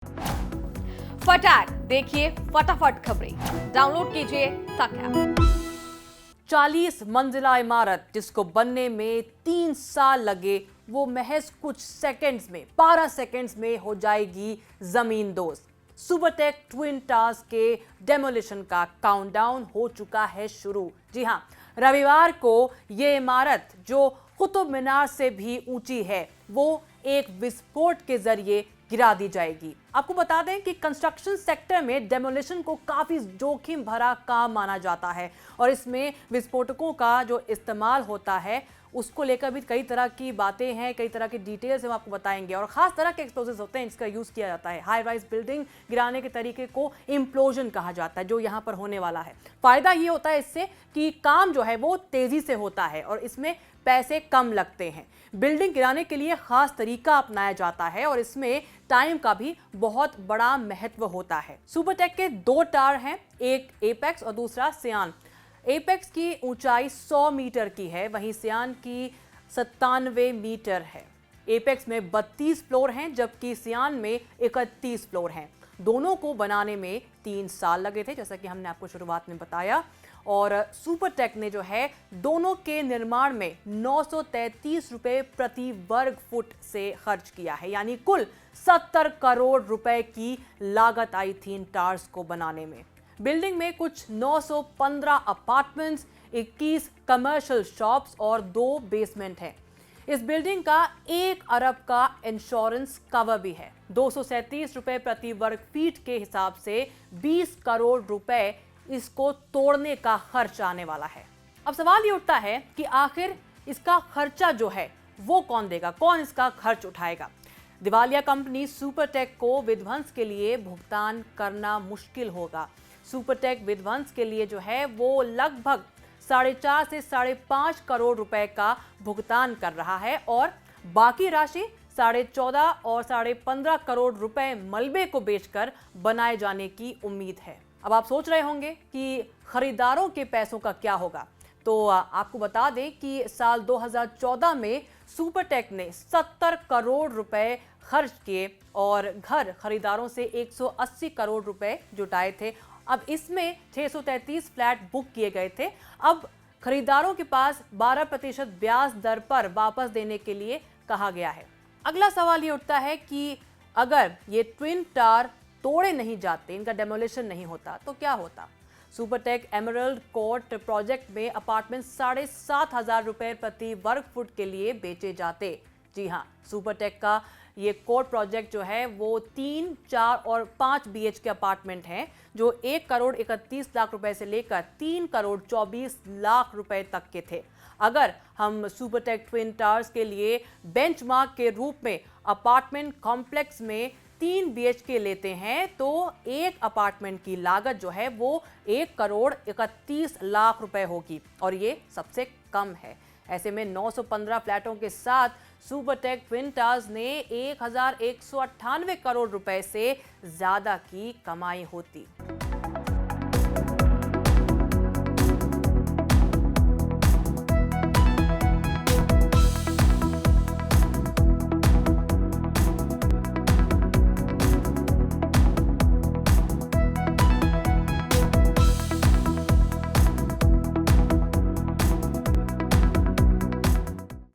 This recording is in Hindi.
फटाक देखिए फटाफट खबरें, डाउनलोड कीजिए तक ऐप। 40 मंजिला इमारत जिसको बनने में 3 साल लगे, वो महज कुछ सेकंड्स में 12 सेकंड्स में हो जाएगी जमीन दोस्त। सुपरटेक ट्विन टावर्स के डेमोलिशन का काउंटडाउन हो चुका है शुरू। जी हां, रविवार को ये इमारत जो कुतुब मीनार से भी ऊंची है, वो एक विस्फोट के जरिए गिरा दी जाएगी। आपको बता दें कि कंस्ट्रक्शन सेक्टर में डेमोलिशन को काफी जोखिम भरा काम माना जाता है और इसमें विस्फोटकों का जो इस्तेमाल होता है उसको लेकर भी कई तरह की बातें हैं, कई तरह की डिटेल्स हम आपको बताएंगे और खास तरह के एक्सप्लोजिव्स होते हैं जिसका यूज किया जाता है। हाई राइज बिल्डिंग गिराने के तरीके को इम्प्लोजन कहा जाता है, जो यहाँ पर होने वाला है। फायदा ये होता है इससे कि काम जो है वो तेजी से होता है और इसमें पैसे कम लगते हैं। बिल्डिंग गिराने के लिए खास तरीका अपनाया जाता है और इसमें टाइम का भी बहुत बड़ा महत्व होता है। सुपरटेक के 2 टावर हैं, एक एपेक्स और दूसरा सियान। एपेक्स की ऊंचाई 100 मीटर की है, वहीं सियान की 97 मीटर है। एपेक्स में 32 फ्लोर हैं जबकि सियान में 31 फ्लोर हैं। दोनों को बनाने में 3 साल लगे थे, जैसा कि हमने आपको शुरुआत में बताया। और सुपरटेक ने जो है दोनों के निर्माण में 933 रुपए प्रति वर्ग फुट से खर्च किया है, यानी कुल 70 करोड़ रुपए की लागत आई थी इन टावर्स को बनाने में। बिल्डिंग में कुछ 915 अपार्टमेंट्स, 21 कमर्शियल शॉप्स और 2 बेसमेंट हैं। इस बिल्डिंग का 1 अरब का इंश्योरेंस कवर भी है। 237 रुपए प्रति वर्ग फीट के हिसाब से 20 करोड़ रुपए इसको तोड़ने का खर्च आने वाला है। अब सवाल ये उठता है कि आखिर इसका खर्चा जो है वो कौन देगा, कौन इसका खर्च उठाएगा। दिवालिया कंपनी सुपरटेक को विध्वंस के लिए भुगतान करना मुश्किल होगा। सुपरटेक विध्वंस के लिए जो है वो लगभग 4.5 से 5.5 करोड़ रुपए का भुगतान कर रहा है और बाकी राशि 14.5 और 15.5 करोड़ रुपए मलबे को बेचकर बनाए जाने की उम्मीद है। अब आप सोच रहे होंगे कि खरीदारों के पैसों का क्या होगा, तो आपको बता दें कि साल 2014 में सुपरटेक ने 70 करोड़ रुपए खर्च किए और घर खरीदारों से 180 करोड़ रुपए जुटाए थे। अब इसमें 633 फ्लैट बुक किए गए थे। अब खरीदारों के पास 12% ब्याज दर पर वापस देने के लिए कहा गया है। अगला सवाल ये उठता है कि अगर ये ट्विन टावर तोड़े नहीं जाते, इनका डेमोलिशन नहीं होता, तो क्या होता। सुपरटेक एमरल्ड कोर्ट प्रोजेक्ट में अपार्टमेंट 7,500 रुपए प्रति वर्ग फुट के लिए बेचे जाते। जी हाँ, सुपरटेक का ये कोर्ट प्रोजेक्ट जो है वो 3, 4 और 5 BHK अपार्टमेंट हैं जो 1 करोड़ 31 लाख रुपए से लेकर 3 करोड़ 24 लाख रुपए तक के थे। अगर हम सुपरटेक ट्विन टावर्स के लिए बेंचमार्क के रूप में अपार्टमेंट कॉम्प्लेक्स में 3 BHK लेते हैं तो एक अपार्टमेंट की लागत जो है वो 1 करोड़ 31 लाख रुपए होगी और ये सबसे कम है। ऐसे में 915 फ्लैटों के साथ सुपरटेक ट्विन टावर्स ने 1198 करोड़ रुपए से ज्यादा की कमाई होती।